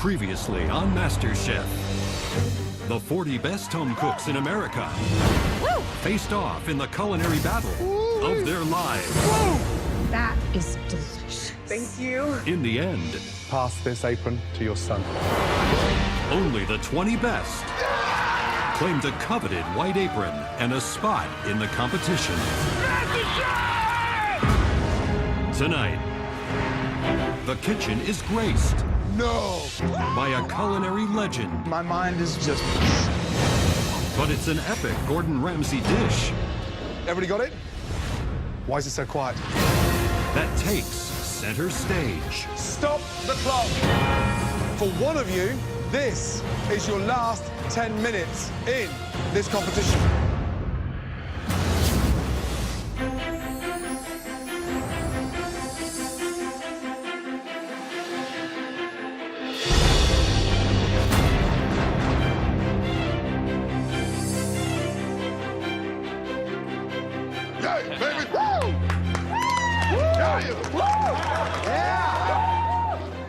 Previously on Masterchef, the 40 best home cooks in America faced off in the culinary battle of their lives. That is delicious. Thank you. In the end, Pass this apron to your son. only the 20 best claimed a coveted white apron and a spot in the competition. Tonight, the kitchen is graced by a culinary legend. My mind is just... But it's an epic Gordon Ramsay dish Everybody got it? Why is it so quiet? that takes center stage. Stop the clock. For one of you, this is your last 10 minutes in this competition.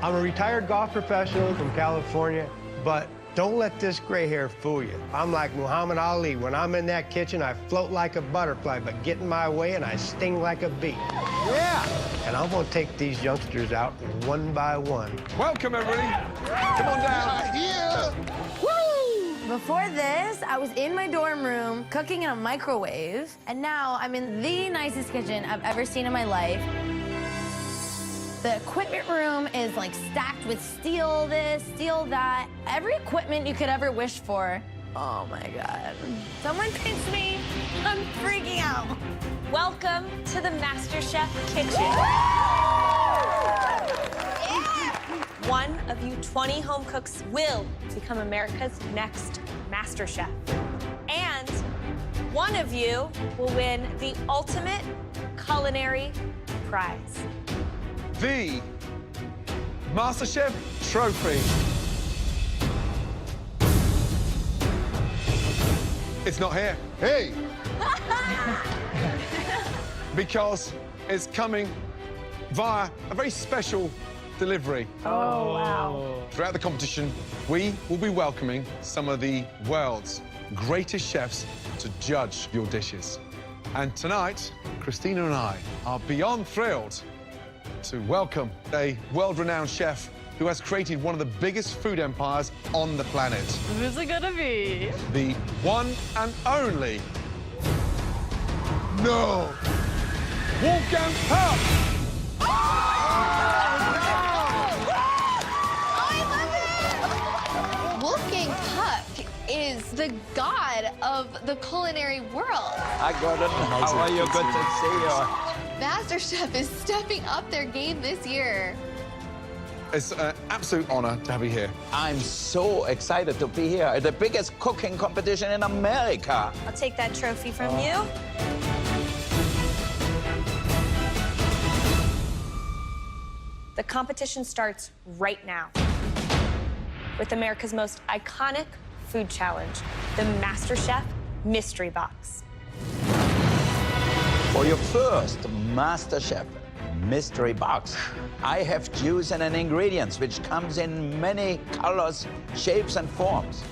I'm a retired golf professional from California, but don't let this gray hair fool you. I'm like Muhammad Ali. When I'm in that kitchen, I float like a butterfly, but get in my way and I sting like a bee. Yeah! And I'm gonna take these youngsters out one by one. Welcome, everybody. Come on down. Before this, I was in my dorm room cooking in a microwave, and now I'm in the nicest kitchen I've ever seen in my life. The equipment room is like stacked with steel this, steel that, every equipment you could ever wish for. Oh my God. Someone pinch me. I'm freaking out. Welcome to the MasterChef kitchen. One of you 20 home cooks will become America's next MasterChef. And one of you will win the ultimate culinary prize. The Masterchef trophy. It's not here. Hey! Because it's coming via a very special delivery. Oh, wow. Throughout the competition, we will be welcoming some of the world's greatest chefs to judge your dishes. And tonight, Christina and I are beyond thrilled to welcome a world-renowned chef who has created one of the biggest food empires on the planet. Who's it gonna be? The one and only... Wolfgang Wolfgang Puck is the god of the culinary world. Hi, Gordon. How are you? Good to see you. MasterChef is stepping up their game this year. It's an absolute honor to have you here. I'm so excited to be here at the biggest cooking competition in America. I'll take that trophy from you. The competition starts right now with America's most iconic food challenge, the MasterChef Mystery Box. For your first MasterChef mystery box, I have chosen an ingredients which comes in many colors, shapes, and forms.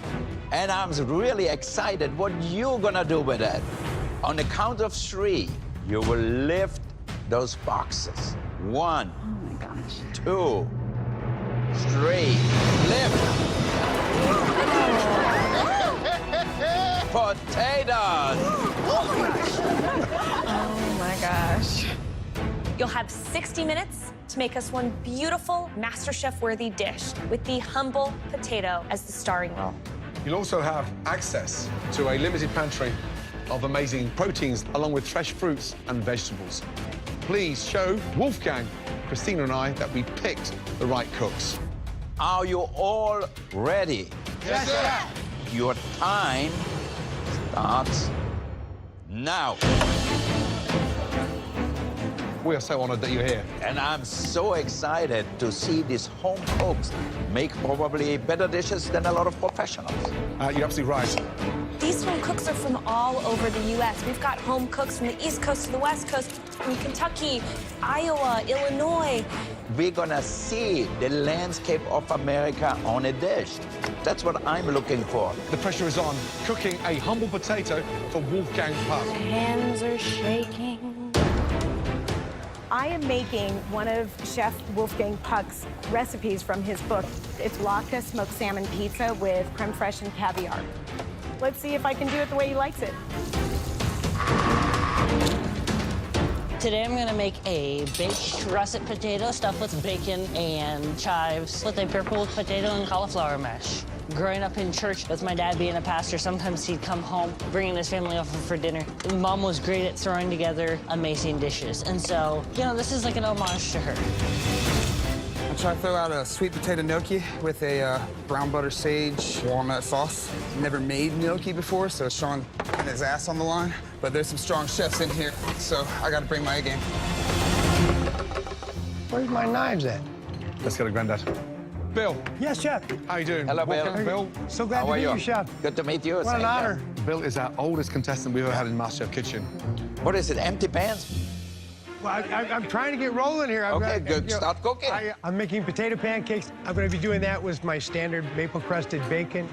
And I'm really excited what you're gonna do with it. On the count of 3, you will lift those boxes. 1, 2, 3. Lift. Potatoes. Oh my gosh. You'll have 60 minutes to make us one beautiful MasterChef-worthy dish with the humble potato as the starring role. You'll also have access to a limited pantry of amazing proteins along with fresh fruits and vegetables. Please show Wolfgang, Christina and I that we picked the right cooks. Are you all ready? Yes, sir. Your time starts now. We are so honored that you're here. And I'm so excited to see these home cooks make probably better dishes than a lot of professionals. You're absolutely right. These home cooks are from all over the U.S. We've got home cooks from the East Coast to the West Coast, from Kentucky, Iowa, Illinois. We're gonna see the landscape of America on a dish. That's what I'm looking for. The pressure is on. Cooking a humble potato for Wolfgang Puck. Hands are shaking. I am making one of Chef Wolfgang Puck's recipes from his book. It's latke smoked salmon pizza with creme fraiche and caviar. Let's see if I can do it the way he likes it. Today I'm gonna make a baked russet potato stuffed with bacon and chives with a pickled potato and cauliflower mash. Growing up in church with my dad being a pastor, sometimes he'd come home bringing his family over for dinner. Mom was great at throwing together amazing dishes. And so, you know, this is like an homage to her. I try to throw out a sweet potato gnocchi with a brown butter sage walnut sauce. Never made gnocchi before, so Sean had his ass on the line. But there's some strong chefs in here, so I gotta bring my A game. Where's my knives at? Let's go to Grandad. Bill, Yes, Chef. how you doing? Hello, Bill. Wolfgang, Bill. So glad How to are meet you? you, Chef. Good to meet you. What an Same here. honor. Bill is our oldest contestant we've ever had in Masterchef Kitchen. What is it, empty pans? Well, I'm trying to get rolling here. Okay, good. Start cooking. I'm making potato pancakes. I'm going to be doing that with my standard maple-crusted bacon.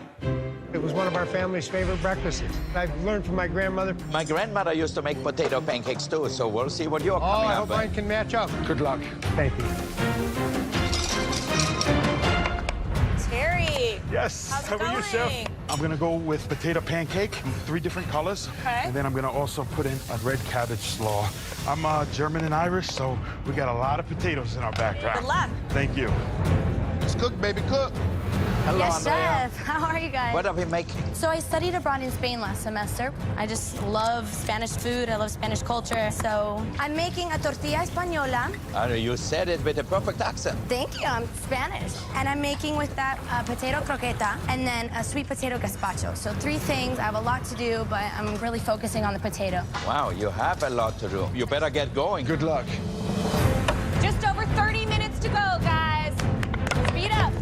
It was one of our family's favorite breakfasts. I've learned from my grandmother. My grandmother used to make potato pancakes too, so we'll see what you're Oh, coming I up hope mine with. can match up. Good luck. Thank you. Terry, Yes. how's it How are you, Chef? going? I'm gonna go with potato pancake, 3 different colors. Okay. And then I'm gonna also put in a red cabbage slaw. I'm German and Irish, so we got a lot of potatoes in our background. Good luck. Thank you. Let's cook, baby, cook. Hello, Yes, Andrea. Chef. How are you guys? What are we making? So I studied abroad in Spain last semester. I just love Spanish food. I love Spanish culture. So I'm making a tortilla española. You said it with a perfect accent. Thank you. I'm Spanish. And I'm making with that potato croqueta and then a sweet potato gazpacho. So 3 things. I have a lot to do, but I'm really focusing on the potato. Wow, you have a lot to do. You better get going. Good luck. Just over 30 minutes to go, guys. Speed up.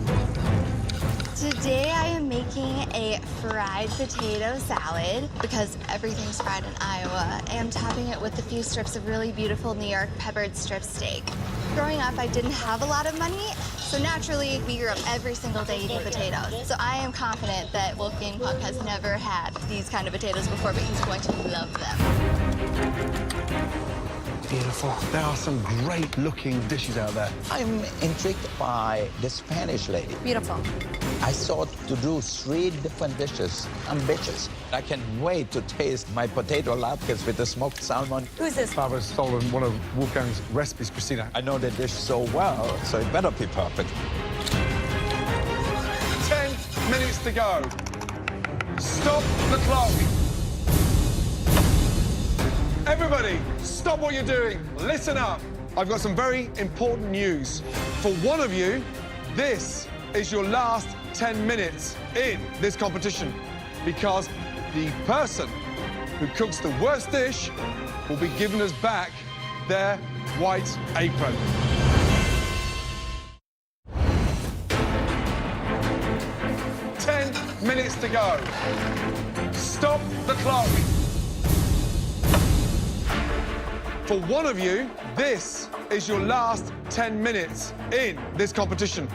Today I am making a fried potato salad because everything's fried in Iowa, and topping it with a few strips of really beautiful New York peppered strip steak. Growing up, I didn't have a lot of money, so naturally we grew up every single day eating potatoes. So I am confident that Wolfgang Puck has never had these kind of potatoes before, but he's going to love them. Beautiful. There are some great-looking dishes out there. I'm intrigued by the Spanish lady. Beautiful. I thought to do 3 different dishes. Ambitious. I can't wait to taste my potato latkes with the smoked salmon. Who's this? Barbara's stolen one of Wolfgang's recipes, Christina. I know the dish so well, so it better be perfect. 10 minutes to go. Stop the clock. Everybody, stop what you're doing. Listen up. I've got some very important news. For one of you, this is your last 10 minutes in this competition because the person who cooks the worst dish will be giving us back their white apron. Minutes to go. Stop the clock. For one of you, this is your last 10 minutes in this competition.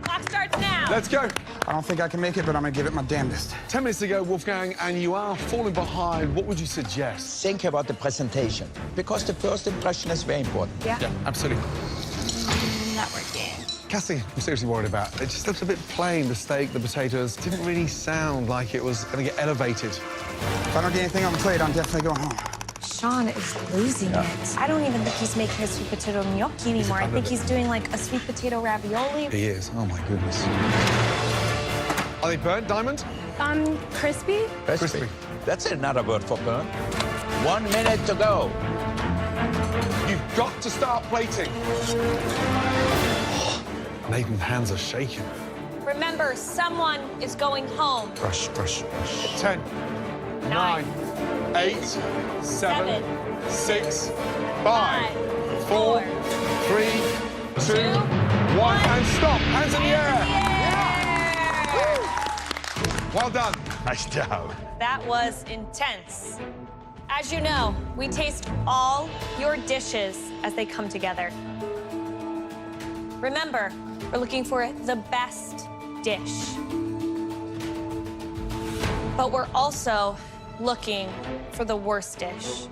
Clock starts now. Let's go. I don't think I can make it, but I'm gonna give it my damnedest. 10 minutes to go, Wolfgang, and you are falling behind. What would you suggest? Think about the presentation, because the first impression is very important. Yeah, absolutely. Not working. Cassie, I'm seriously worried about. It just looks a bit plain. The steak, the potatoes, didn't really sound like it was going to get elevated. If I don't get anything on the plate, I'm definitely going home. Sean is losing it. I don't even think he's making a sweet potato gnocchi anymore. I think he's doing like a sweet potato ravioli. He is. Oh, my goodness. Are they burnt, Diamond? Crispy? Crispy. That's another word for burn. 1 minute to go. You've got to start plating. Nathan's hands are shaking. Remember, someone is going home. Brush, brush, brush. 10, 9, 8, 7, 6, 5, 4, 3, 2, 1, and stop. Hands in the air. Well done. Nice job. That was intense. As you know, we taste all your dishes as they come together. Remember, we're looking for the best dish. But we're also looking for the worst dish.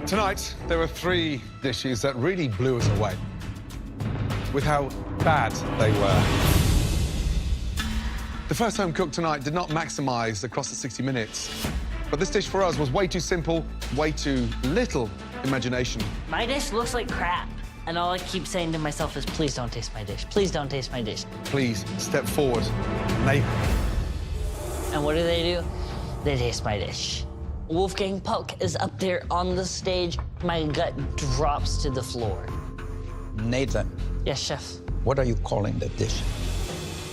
Tonight, there were 3 dishes that really blew us away with how bad they were. The first home cook tonight did not maximize across the 60 minutes. But this dish for us was way too simple, way too little imagination. My dish looks like crap. And all I keep saying to myself is, please don't taste my dish. Please don't taste my dish. Please, step forward. And what do? They taste my dish. Wolfgang Puck is up there on the stage. My gut drops to the floor. Nathan, Yes, chef. what are you calling the dish?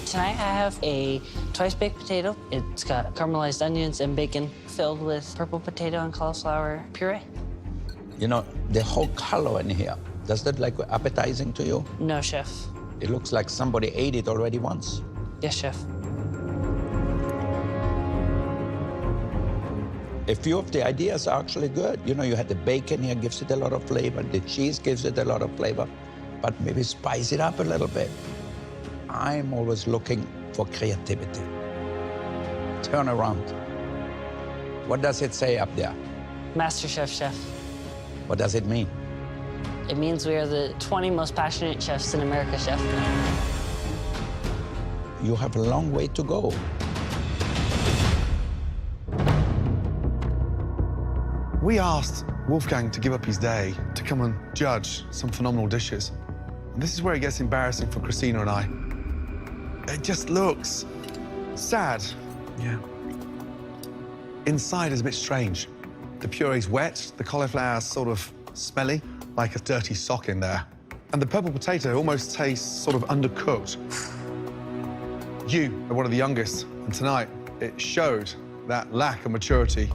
Tonight I have a twice-baked potato. It's got caramelized onions and bacon filled with purple potato and cauliflower puree. You know, the whole color in here, does that look appetizing to you? No, chef. It looks like somebody ate it already once. Yes, chef. A few of the ideas are actually good. You know, you had the bacon here, gives it a lot of flavor. The cheese gives it a lot of flavor. But maybe spice it up a little bit. I'm always looking for creativity. Turn around. What does it say up there? Masterchef, chef. What does it mean? It means we are the 20 most passionate chefs in America, chef. You have a long way to go. We asked Wolfgang to give up his day to come and judge some phenomenal dishes. And this is where it gets embarrassing for Christina and I. It just looks sad. Yeah. Inside is a bit strange. The puree's wet, the cauliflower's sort of smelly, like a dirty sock in there. And the purple potato almost tastes sort of undercooked. You are one of the youngest, and tonight it showed that lack of maturity.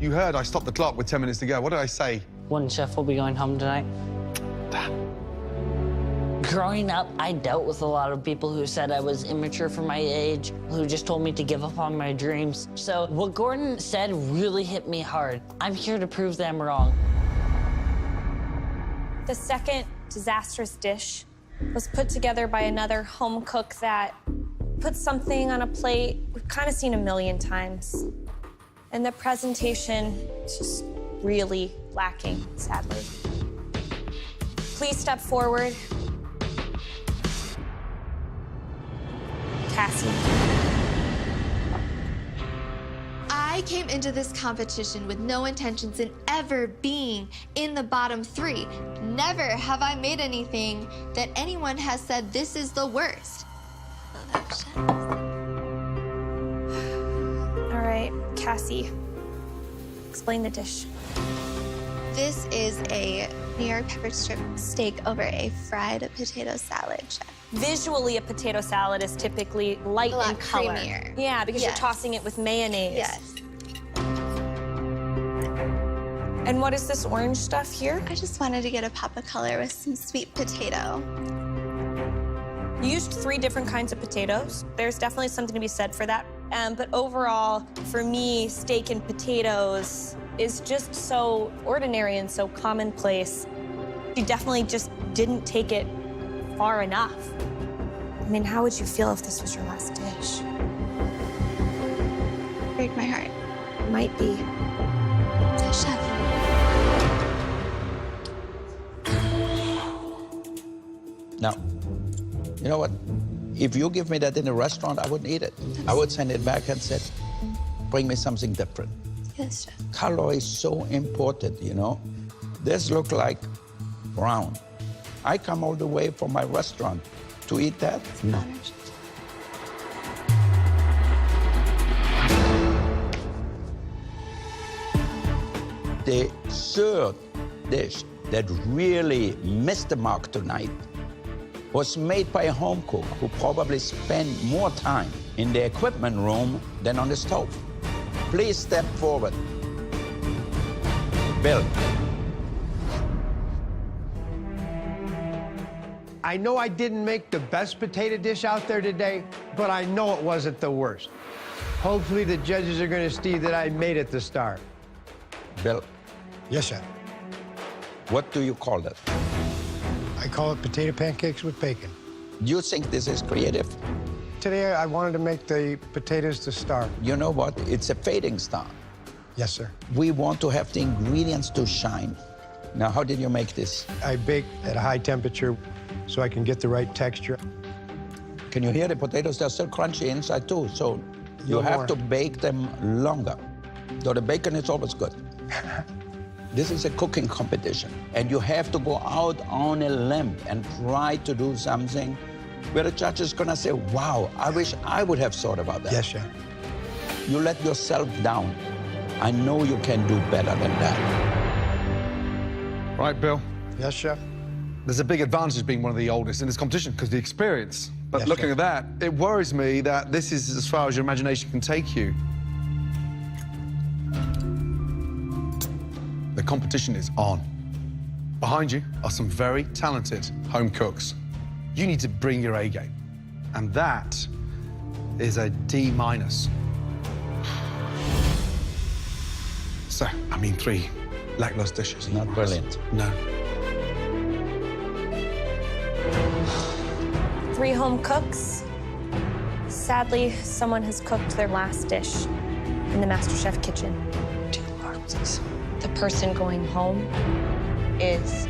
You heard I stopped the clock with 10 minutes to go. What did I say? One chef will be going home tonight. Growing up, I dealt with a lot of people who said I was immature for my age, who just told me to give up on my dreams. So what Gordon said really hit me hard. I'm here to prove them wrong. The second disastrous dish was put together by another home cook that put something on a plate we've kind of seen a million times. And the presentation is just really lacking, sadly. Please step forward. Cassie. I came into this competition with no intentions in ever being in the bottom 3. Never have I made anything that anyone has said this is the worst. All right, Cassie, explain the dish. This is a New York pepper strip steak over a fried potato salad, chef. Visually, a potato salad is typically light in color. Creamier. Yeah, because Yes. you're tossing it with mayonnaise. Yes. And what is this orange stuff here? I just wanted to get a pop of color with some sweet potato. You used 3 different kinds of potatoes. There's definitely something to be said for that. But overall, for me, steak and potatoes is just so ordinary and so commonplace. You definitely just didn't take it far enough. I mean, how would you feel if this was your last dish? Break my heart. Might be. Chef. Now, you know what? If you give me that in a restaurant, I wouldn't eat it. I would send it back and say, bring me something different. Yes, chef. Color is so important, you know? This look like brown. I come all the way from my restaurant to eat that. No. The third dish that really missed the mark tonight was made by a home cook who probably spent more time in the equipment room than on the stove. Please step forward. Bill. I know I didn't make the best potato dish out there today, but I know it wasn't the worst. Hopefully the judges are gonna see that I made it the star. Bill, Yes, chef. what do you call that? I call it potato pancakes with bacon. Do you think this is creative? Today, I wanted to make the potatoes the star. You know what? It's a fading star. Yes, sir. We want to have the ingredients to shine. Now, how did you make this? I bake at a high temperature so I can get the right texture. Can you hear the potatoes? They're still crunchy inside too, so you have to bake them longer. Though the bacon is always good. This is a cooking competition, and you have to go out on a limb and try to do something where the judge is gonna say, wow, I wish I would have thought about that. Yes, chef. You let yourself down. I know you can do better than that. Right, Bill? Yes, chef. There's a big advantage being one of the oldest in this competition because of the experience. But Yes, looking chef. at that, it worries me that this is as far as your imagination can take you. The competition is on. Behind you are some very talented home cooks. You need to bring your A game. And that is a D-. So, I mean, 3 lackluster dishes. Not brilliant. No. 3 home cooks. Sadly, someone has cooked their last dish in the Masterchef kitchen. 2 corpses. The person going home is...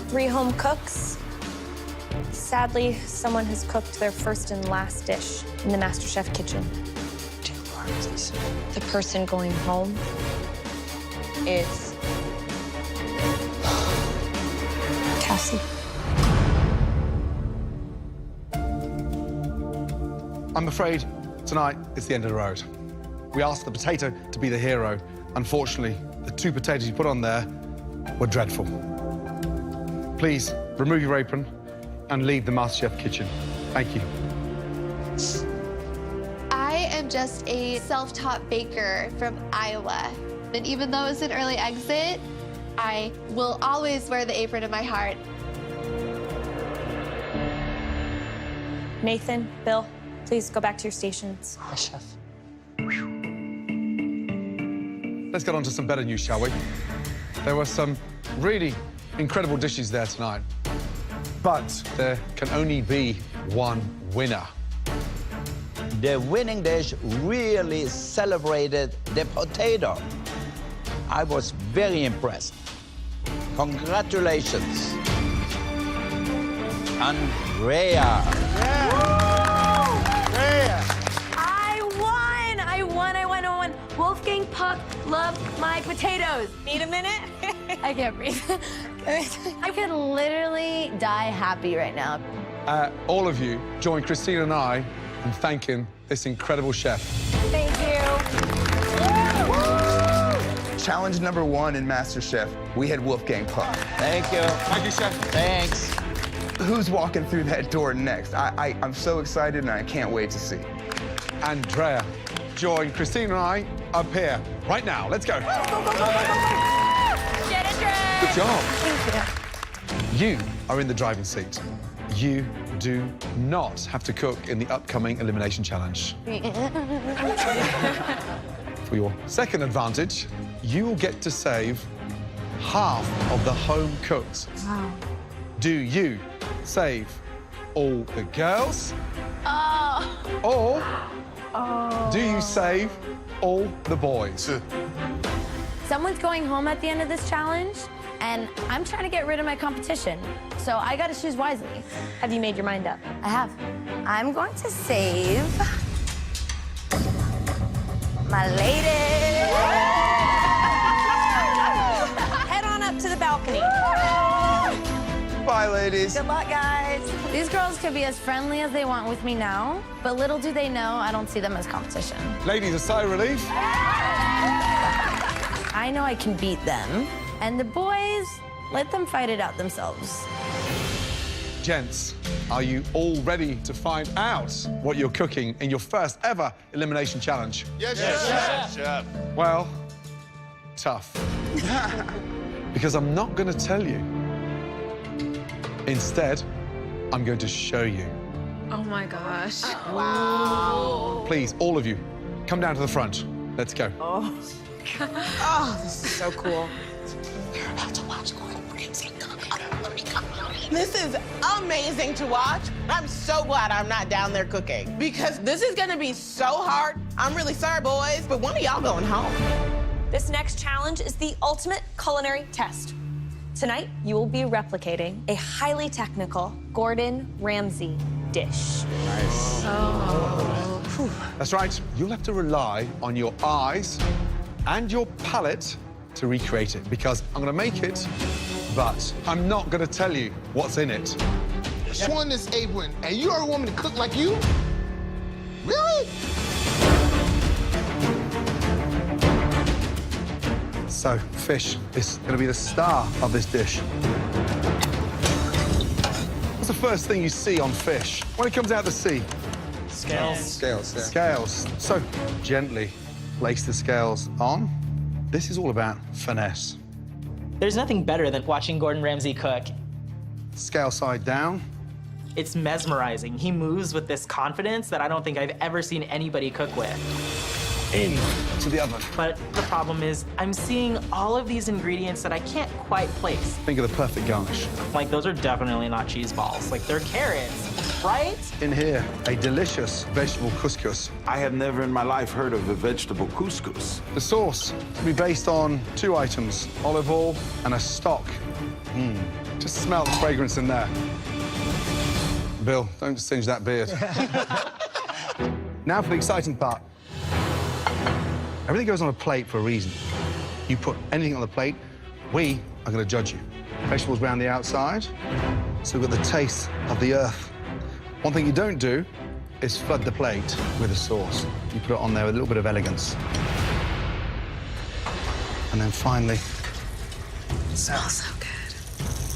Three home cooks. Sadly, someone has cooked their first and last dish in the Masterchef kitchen. 2 corpses. The person going home is... Cassie. I'm afraid tonight it's the end of the road. We asked the potato to be the hero. Unfortunately, the 2 potatoes you put on there were dreadful. Please remove your apron and leave the MasterChef kitchen. Thank you. I am just a self-taught baker from Iowa. And even though it's an early exit, I will always wear the apron in my heart. Nathan, Bill, please go back to your stations. Yes, chef. Let's get on to some better news, shall we? There were some really incredible dishes there tonight, but there can only be one winner. The winning dish really celebrated the potato. I was very impressed. Congratulations. Andrea. I won. Wolfgang Puck loved my potatoes. Need a minute? I can't breathe. I could literally die happy right now. All of you join Christina and I in thanking this incredible chef. Thank you. Challenge number 1 in MasterChef, we had Wolfgang Puck. Thank you. Thank you, chef. Thanks. Who's walking through that door next? I'm so excited and I can't wait to see. Andrea, join Christina and I up here right now. Let's go. Get it, Dre. Good job. Thank you. You are in the driving seat. You do not have to cook in the upcoming elimination challenge. For your second advantage, you will get to save half of the home cooks. Wow. Do you save all the girls? Or do you save all the boys? Someone's going home at the end of this challenge, and I'm trying to get rid of my competition. So I gotta choose wisely. Have you made your mind up? I have. I'm going to save my lady. Head on up to the balcony. Bye, ladies. Good luck, guys. These girls could be as friendly as they want with me now, but little do they know I don't see them as competition. Ladies, a sigh of relief. I know I can beat them, and the boys, let them fight it out themselves. Gents, are you all ready to find out what you're cooking in your first ever elimination challenge? Yes, Chef. Well, tough. Because I'm not going to tell you. Instead, I'm going to show you. Oh my gosh. Wow. Please, all of you, come down to the front. Let's go. Oh, this is so cool. You're about to watch Gordon Ramsay cook. This is amazing to watch. I'm so glad I'm not down there cooking because this is gonna be so hard. I'm really sorry, boys, but one of y'all going home. This next challenge is the ultimate culinary test. Tonight, you will be replicating a highly technical Gordon Ramsay dish. Nice. That's right. You'll have to rely on your eyes and your palate to recreate it because I'm going to make it, but I'm not going to tell you what's in it. Showing this apron, and you already want me to cook like you? Really? So, fish is going to be the star of this dish. What's the first thing you see on fish when it comes out of the sea? Scales. Scales, yeah. Scales. So, gently place the scales on. This is all about finesse. There's nothing better than watching Gordon Ramsay cook. Scale side down. It's mesmerizing. He moves with this confidence that I don't think I've ever seen anybody cook with. In to the oven. But the problem is, I'm seeing all of these ingredients that I can't quite place. Think of the perfect garnish. Like, those are definitely not cheese balls. Like, they're carrots, right? In here, a delicious vegetable couscous. I have never in my life heard of a vegetable couscous. The sauce will be based on 2 items, olive oil and a stock. Just smell the fragrance in there. Bill, don't singe that beard. Now for the exciting part. Everything goes on a plate for a reason. You put anything on the plate, we are going to judge you. Vegetables around the outside, so we've got the taste of the earth. One thing you don't do is flood the plate with a sauce. You put it on there with a little bit of elegance. And then finally... It smells so good.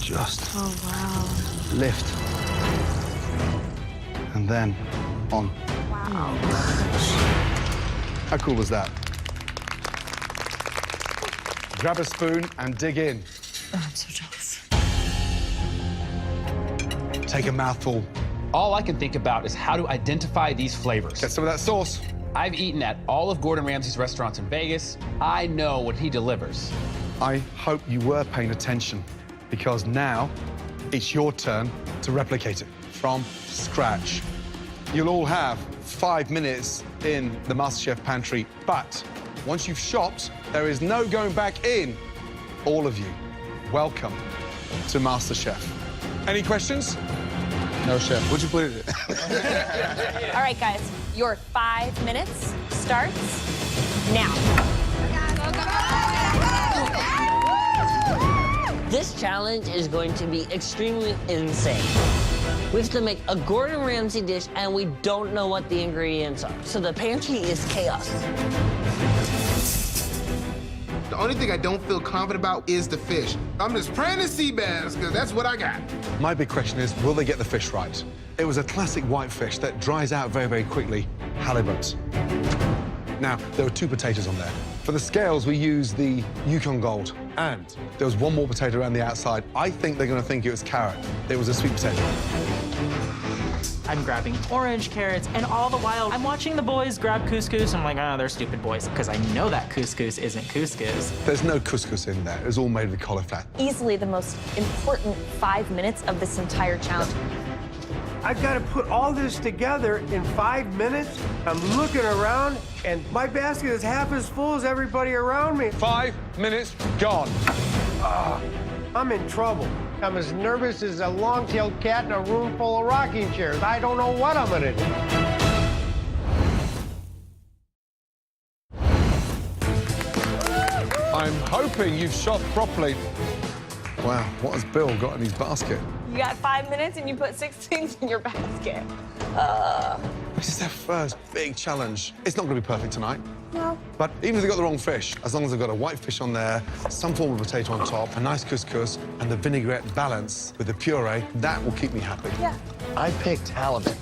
Just wow. lift. And then on. Wow. How cool was that? Grab a spoon and dig in. Oh, I'm so jealous. Take a mouthful. All I can think about is how to identify these flavors. Get some of that sauce. I've eaten at all of Gordon Ramsay's restaurants in Vegas. I know what he delivers. I hope you were paying attention because now it's your turn to replicate it from scratch. You'll all have 5 minutes in the Masterchef pantry, but once you've shopped, there is no going back in. All of you, welcome to Masterchef. Any questions? No, Chef. What'd you put it in? All right, guys, your 5 minutes starts now. This challenge is going to be extremely insane. We have to make a Gordon Ramsay dish, and we don't know what the ingredients are. So the pantry is chaos. The only thing I don't feel confident about is the fish. I'm just praying to sea bass, because that's what I got. My big question is, will they get the fish right? It was a classic white fish that dries out very, very quickly, halibut. Now, there were 2 potatoes on there. For the scales, we used the Yukon Gold, and there was 1 more potato around the outside. I think they're going to think it was carrot. It was a sweet potato. I'm grabbing orange carrots, and all the while, I'm watching the boys grab couscous. I'm like, oh, they're stupid boys, because I know that couscous isn't couscous. There's no couscous in there. It was all made with cauliflower. Easily the most important 5 minutes of this entire challenge. I've got to put all this together in 5 minutes. I'm looking around, and my basket is half as full as everybody around me. 5 minutes gone. I'm in trouble. I'm as nervous as a long-tailed cat in a room full of rocking chairs. I don't know what I'm gonna do. I'm hoping you've shot properly. Wow, what has Bill got in his basket? You got 5 minutes and you put 6 things in your basket. This is their first big challenge. It's not going to be perfect tonight. No. But even if they've got the wrong fish, as long as they've got a white fish on there, some form of potato on top, a nice couscous, and the vinaigrette balance with the puree, that will keep me happy. Yeah. I picked halibut.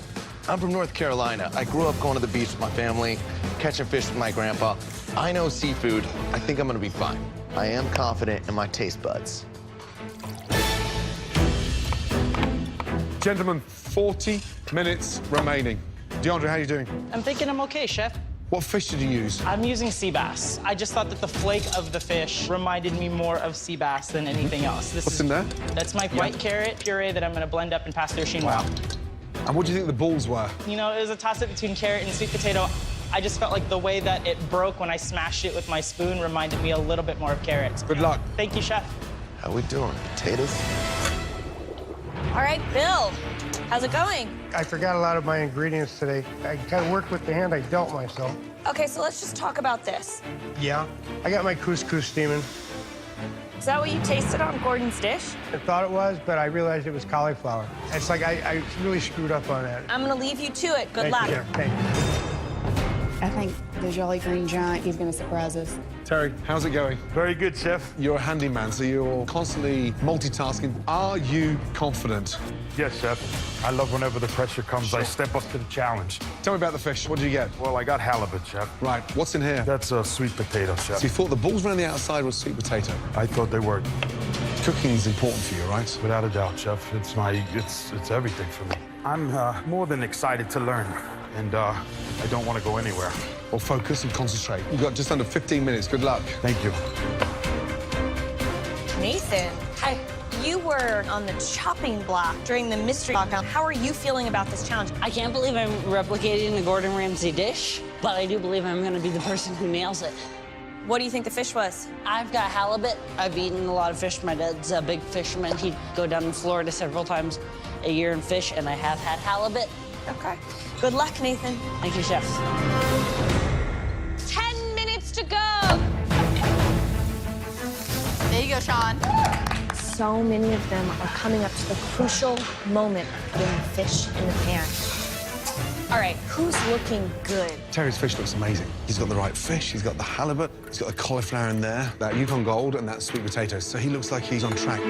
I'm from North Carolina. I grew up going to the beach with my family, catching fish with my grandpa. I know seafood. I think I'm gonna be fine. I am confident in my taste buds. Gentlemen, 40 minutes remaining. DeAndre, how are you doing? I'm thinking I'm okay, Chef. What fish did you use? I'm using sea bass. I just thought that the flake of the fish reminded me more of sea bass than anything else. What's in there? That's my white carrot puree that I'm gonna blend up and pass through chinois. Wow. And what do you think the balls were? You know, it was a toss-up between carrot and sweet potato. I just felt like the way that it broke when I smashed it with my spoon reminded me a little bit more of carrots. Good luck. Thank you, Chef. How we doing? Potatoes? All right, Bill, how's it going? I forgot a lot of my ingredients today. I kind of worked with the hand I dealt myself. Okay, so let's just talk about this. Yeah. I got my couscous steaming. Is that what you tasted on Gordon's dish? I thought it was, but I realized it was cauliflower. It's like I really screwed up on that. I'm gonna leave you to it. Good luck. Thank you. I think the Jolly Green Giant is going to surprise us. Terry, how's it going? Very good, Chef. You're a handyman, so you're constantly multitasking. Are you confident? Yes, Chef. I love whenever the pressure comes, I step up to the challenge. Tell me about the fish. What did you get? Well, I got halibut, Chef. Right. What's in here? That's a sweet potato, Chef. So you thought the balls around the outside was sweet potato? I thought they were. Cooking's important for you, right? Without a doubt, Chef. It's everything for me. I'm more than excited to learn, and I don't want to go anywhere. Well, focus and concentrate. You've got just under 15 minutes. Good luck. Thank you. Nathan, hi. You were on the chopping block during the mystery lockdown. How are you feeling about this challenge? I can't believe I'm replicating the Gordon Ramsay dish, but I do believe I'm gonna be the person who nails it. What do you think the fish was? I've got halibut. I've eaten a lot of fish. My dad's a big fisherman. He'd go down to Florida several times a year and fish, and I have had halibut. Okay. Good luck, Nathan. Thank you, Chef. 10 minutes to go. There you go, Sean. So many of them are coming up to the crucial moment of putting the fish in the pan. All right, who's looking good? Terry's fish looks amazing. He's got the right fish, he's got the halibut, he's got the cauliflower in there, that Yukon Gold, and that sweet potato. So he looks like he's on track.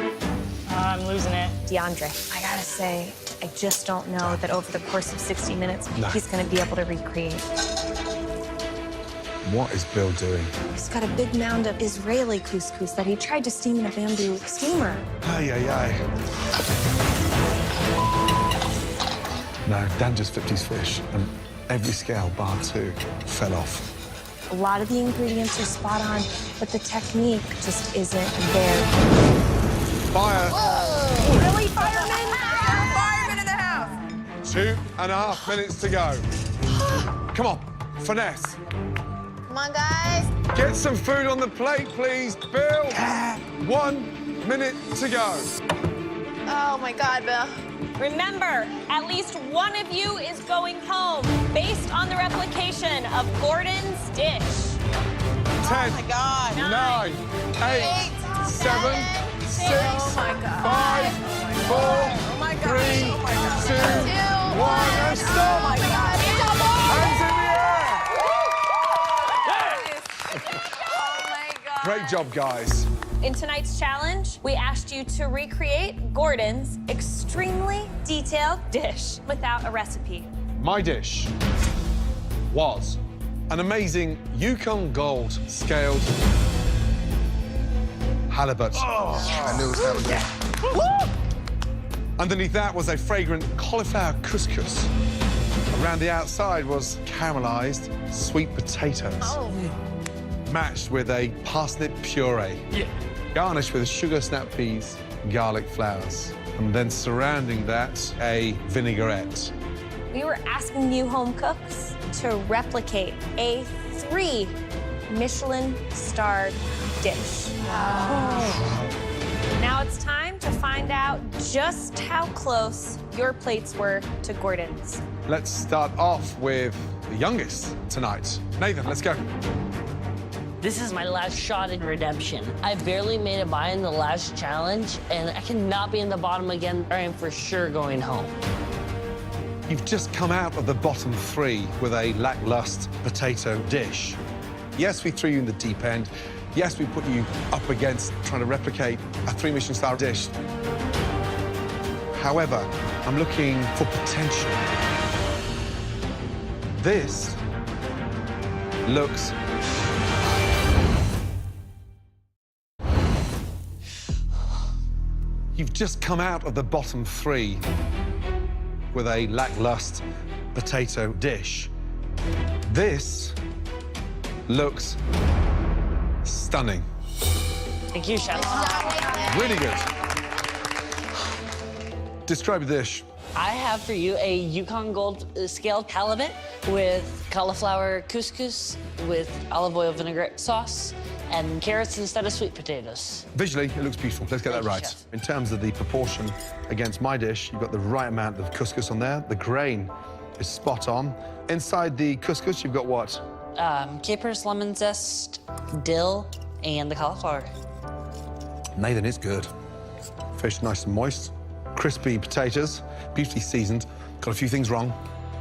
I'm losing it. DeAndre, I gotta say, I just don't know that over the course of 60 minutes, No. he's gonna be able to recreate. What is Bill doing? He's got a big mound of Israeli couscous that he tried to steam in a bamboo steamer. Ay, ay, ay. No, Dan just flipped his fish, and every scale, bar 2, fell off. A lot of the ingredients are spot on, but the technique just isn't there. Fire! Whoa. Really, fireman? Fireman in the house. 2.5 minutes to go. Come on, finesse. Come on, guys. Get some food on the plate, please. Bill, 1 minute to go. Oh, my God, Bill. Remember, at least one of you is going home based on the replication of Gordon's dish. 10, Oh, my God. 9, 8, 7, 6, Oh, my God. 5, 4, Oh, my God. 3, Oh, my God. 2, 2, 1, and stop. Oh, my God. Hands in the air. Oh, my God. Great job, guys. In tonight's challenge, we asked you to recreate Gordon's extremely detailed dish without a recipe. My dish was an amazing Yukon Gold scaled halibut. I knew it was halibut. Underneath that was a fragrant cauliflower couscous. Around the outside was caramelized sweet potatoes. Oh. Matched with a parsnip puree. Yeah. Garnished with sugar snap peas, garlic flowers. And then surrounding that, a vinaigrette. We were asking you home cooks to replicate a 3 Michelin-starred dish. Now it's time to find out just how close your plates were to Gordon's. Let's start off with the youngest tonight. Nathan, let's go. This is my last shot in redemption. I barely made it by in the last challenge, and I cannot be in the bottom again, or I'm for sure going home. You've just come out of the bottom 3 with a lackluster potato dish. Yes, we threw you in the deep end. Yes, we put you up against trying to replicate a 3 Michelin-star dish. However, I'm looking for potential. This looks You've just come out of the bottom 3 with a lackluster potato dish. This looks stunning. Thank you, Chef. Really good. Describe the dish. I have for you a Yukon Gold scaled halibut with cauliflower couscous with olive oil vinaigrette sauce and carrots instead of sweet potatoes. Visually, it looks beautiful. Let's get that right. Chef. In terms of the proportion against my dish, you've got the right amount of couscous on there. The grain is spot on. Inside the couscous, you've got what? Capers, lemon zest, dill, and the cauliflower. Nathan, it's good. Fish nice and moist. Crispy potatoes, beautifully seasoned. Got a few things wrong.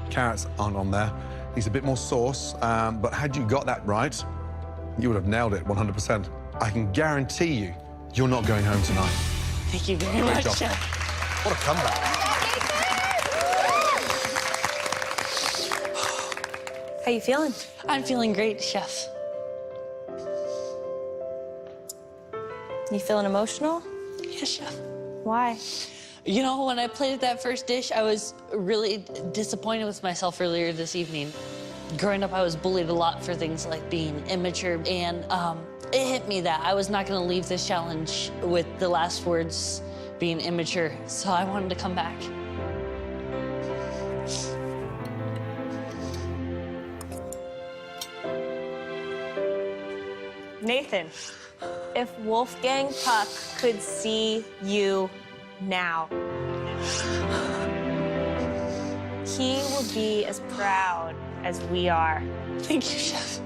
Carrots aren't on there. Needs a bit more sauce, but had you got that right, you would have nailed it 100%. I can guarantee you, you're not going home tonight. Thank you very Great much, job. Chef. What a comeback. How you feeling? I'm feeling great, Chef. You feeling emotional? Yes, Chef. Why? You know, when I plated that first dish, I was really disappointed with myself earlier this evening. Growing up, I was bullied a lot for things like being immature, and it hit me that I was not going to leave this challenge with the last words being immature, so I wanted to come back. Nathan, if Wolfgang Puck could see you now, he would be as proud as we are. Thank you, Chef.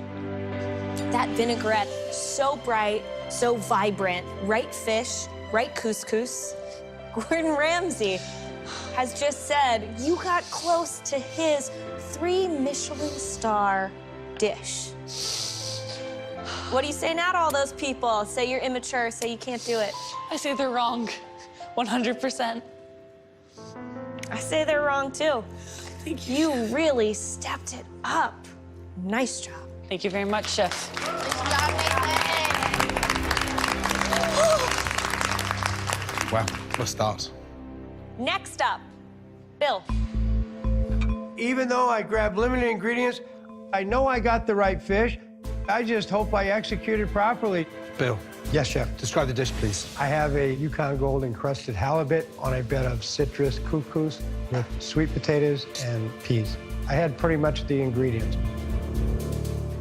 That vinaigrette, so bright, so vibrant, right fish, right couscous. Gordon Ramsay has just said you got close to his 3 Michelin-star dish. What do you say now to all those people? Say you're immature, say you can't do it. I say they're wrong, 100%. I say they're wrong, too. Thank you. You really stepped it up. Nice job. Thank you very much, Chef. Well, let's start. Next up, Bill. Even though I grabbed limited ingredients, I know I got the right fish. I just hope I executed properly. Bill. Yes, Chef. Describe the dish, please. I have a Yukon Gold encrusted halibut on a bed of citrus couscous with sweet potatoes and peas. I had pretty much the ingredients.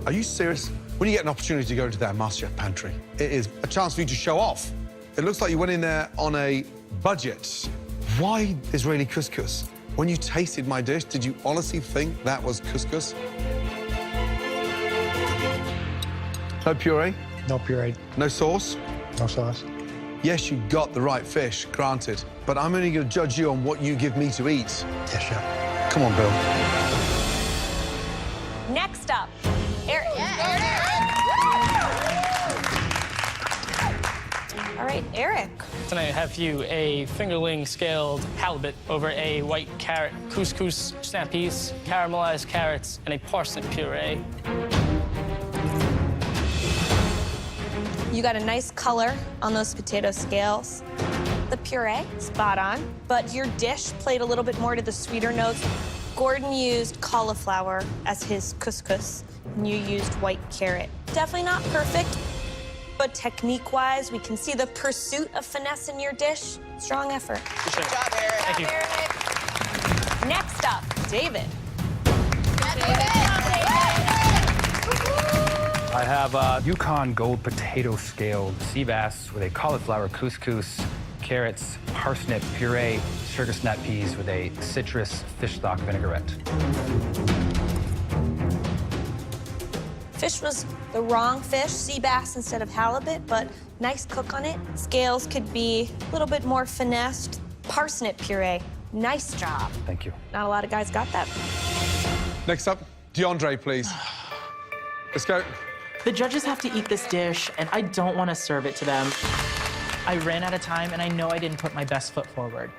Are you serious? When you get an opportunity to go into that Masterchef pantry, it is a chance for you to show off. It looks like you went in there on a budget. Why Israeli couscous? When you tasted my dish, did you honestly think that was couscous? No puree? No puree. No sauce? No sauce. Yes, you got the right fish, granted, but I'm only going to judge you on what you give me to eat. Yes, Chef. Come on, Bill. Next up, Eric. All right, Eric. Tonight I have for you a fingerling scaled halibut over a white carrot couscous snap peas, caramelized carrots, and a parsnip puree. You got a nice color on those potato scales. The puree, spot on, but your dish played a little bit more to the sweeter notes. Gordon used cauliflower as his couscous, and you used white carrot. Definitely not perfect, but technique-wise, we can see the pursuit of finesse in your dish. Strong effort. Good job, Eric. Thank you. Next up, David. I have a Yukon Gold potato scaled sea bass with a cauliflower couscous, carrots, parsnip puree, sugar snap peas with a citrus fish stock vinaigrette. Fish was the wrong fish, sea bass instead of halibut, but nice cook on it. Scales could be a little bit more finessed. Parsnip puree, Nice job. Thank you. Not a lot of guys got that. Next up, DeAndre, please. Let's go. The judges have to eat this dish, and I don't want to serve it to them. I ran out of time, and I know I didn't put my best foot forward.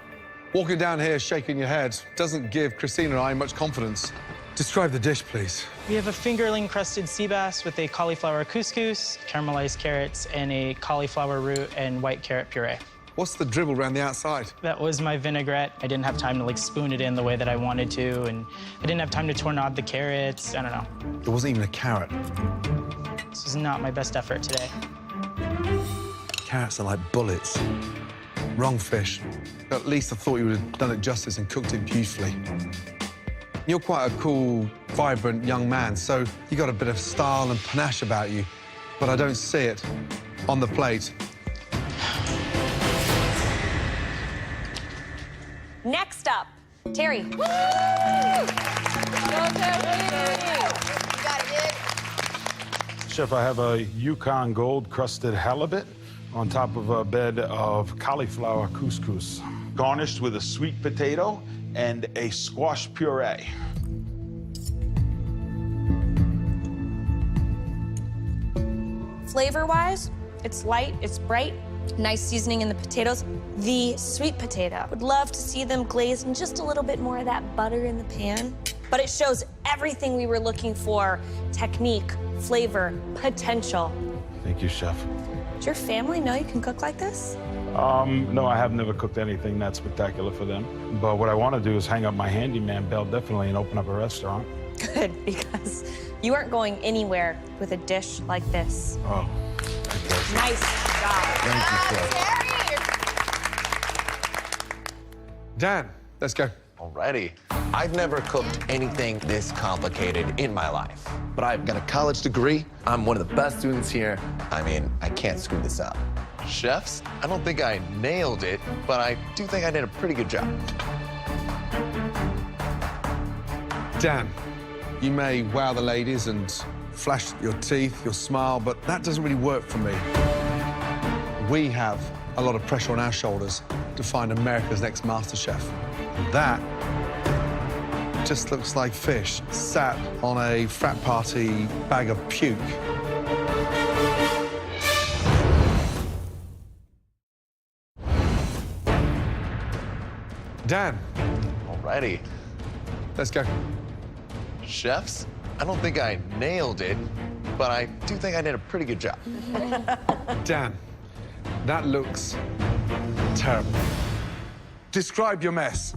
Walking down here shaking your head doesn't give Christina and I much confidence. Describe the dish, please. We have a fingerling-crusted sea bass with a cauliflower couscous, caramelized carrots, and a cauliflower root and white carrot puree. What's the dribble around the outside? That was my vinaigrette. I didn't have time to, like, spoon it in the way that I wanted to, and I didn't have time to tornado the carrots. I don't know. There wasn't even a carrot. This is not my best effort today. Carrots are like bullets. Wrong fish. At least I thought you would have done it justice and cooked it beautifully. You're quite a cool, vibrant young man, so you got a bit of style and panache about you, but I don't see it on the plate. Next up, Terry. Woo! Go, Terry! You got it, dude. Chef, I have a Yukon Gold crusted halibut on top of a bed of cauliflower couscous, garnished with a sweet potato and a squash puree. Flavor-wise, it's light, it's bright, nice seasoning in the potatoes. The sweet potato, would love to see them glazed in just a little bit more of that butter in the pan. But it shows everything we were looking for: technique, flavor, potential. Thank you, Chef. Does your family know you can cook like this? No, I have never cooked anything that spectacular for them. But what I want to do is hang up my handyman belt, definitely, and open up a restaurant. Good, because you aren't going anywhere with a dish like this. Oh, nice job. Thank you, Chef. Dan, let's go. Alrighty. I've never cooked anything this complicated in my life, but I've got a college degree. I'm one of the best students here. I mean, I can't screw this up. Chefs, I don't think I nailed it, but I do think I did a pretty good job. Dan, you may wow the ladies and flash your teeth, your smile, but that doesn't really work for me. We have a lot of pressure on our shoulders to find America's next Masterchef. And that just looks like fish sat on a frat party bag of puke. Dan. Alrighty. Let's go. Chefs, I don't think I nailed it, but I do think I did a pretty good job. Dan, that looks terrible. Describe your mess.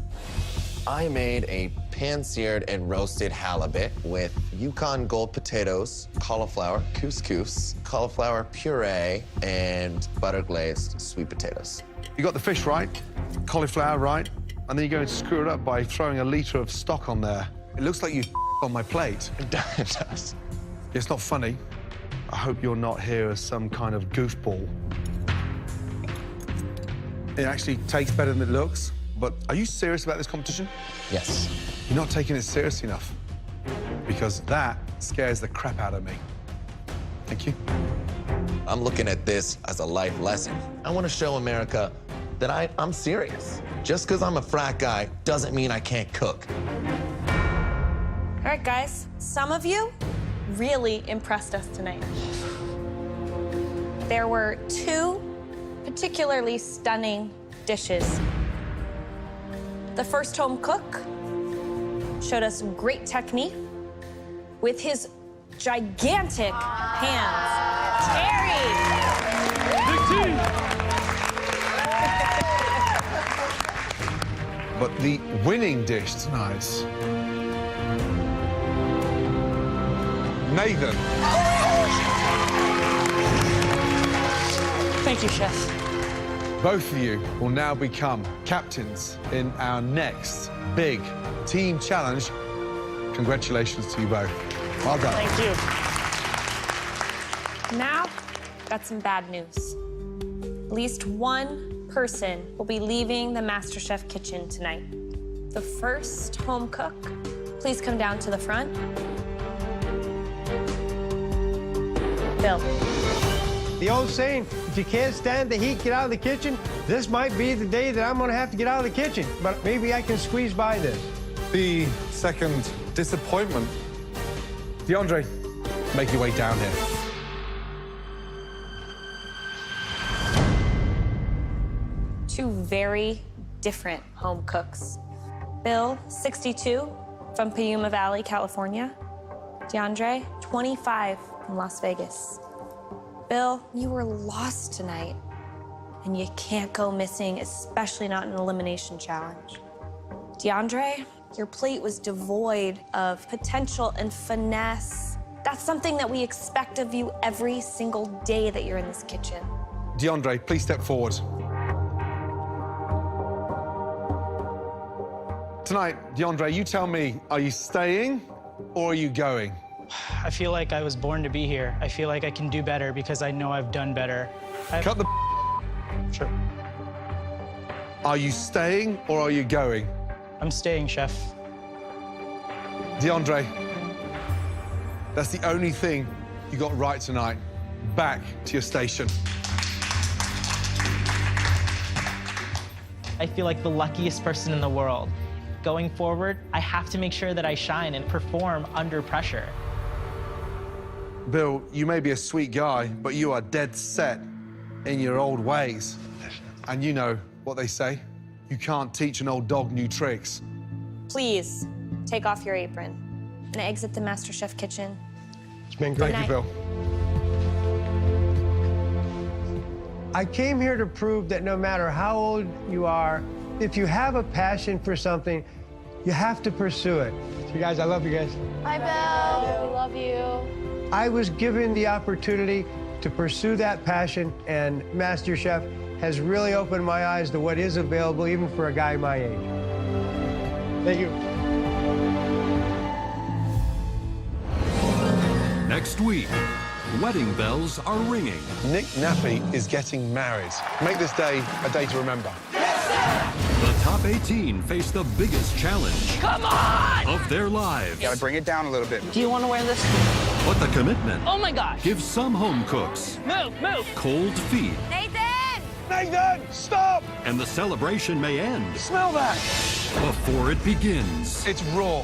I made a pan-seared and roasted halibut with Yukon Gold potatoes, cauliflower couscous, cauliflower puree, and butter-glazed sweet potatoes. You got the fish right, cauliflower right, and then you're going to screw it up by throwing a liter of stock on there. It looks like you on my plate. It does. It's not funny. I hope you're not here as some kind of goofball. It actually tastes better than it looks, but are you serious about this competition? Yes. You're not taking it seriously enough, because that scares the crap out of me. Thank you. I'm looking at this as a life lesson. I want to show America that I'm serious. Just because I'm a frat guy doesn't mean I can't cook. All right, guys, some of you really impressed us tonight. There were two particularly stunning dishes. The first home cook showed us great technique with his gigantic hands. Terry! But the winning dish tonight, Nathan. Thank you, Chef. Both of you will now become captains in our next big team challenge. Congratulations to you both. Well done. Thank you. Now, got some bad news. At least one person will be leaving the MasterChef kitchen tonight. The first home cook, please come down to the front. Bill. The old saying, if you can't stand the heat, get out of the kitchen. This might be the day that I'm gonna have to get out of the kitchen, but maybe I can squeeze by this. The second disappointment. DeAndre, make your way down here. Two very different home cooks. Bill, 62, from Piuma Valley, California. DeAndre, 25, from Las Vegas. Bill, you were lost tonight, and you can't go missing, especially not in an elimination challenge. DeAndre, your plate was devoid of potential and finesse. That's something that we expect of you every single day that you're in this kitchen. DeAndre, please step forward. Tonight, DeAndre, you tell me, are you staying or are you going? I feel like I was born to be here. I feel like I can do better because I know I've done better. Cut the Sure. Are you staying or are you going? I'm staying, Chef. DeAndre, that's the only thing you got right tonight. Back to your station. I feel like the luckiest person in the world. Going forward, I have to make sure that I shine and perform under pressure. Bill, you may be a sweet guy, but you are dead set in your old ways. And you know what they say, you can't teach an old dog new tricks. Please, take off your apron and exit the Masterchef kitchen. It's been great. Thank you, Bill. I came here to prove that no matter how old you are, if you have a passion for something, you have to pursue it. So you guys, I love you guys. Bye, Bill. We love you. I was given the opportunity to pursue that passion, and MasterChef has really opened my eyes to what is available even for a guy my age. Thank you. Next week, wedding bells are ringing. Nick Nappy is getting married. Make this day a day to remember. The top 18 face the biggest challenge Come on! of their lives. You gotta bring it down a little bit. Do you want to wear this? But the commitment Oh my gosh! gives some home cooks Move! cold feet, Nathan! Nathan, stop! and the celebration may end Smell that! before it begins. It's raw.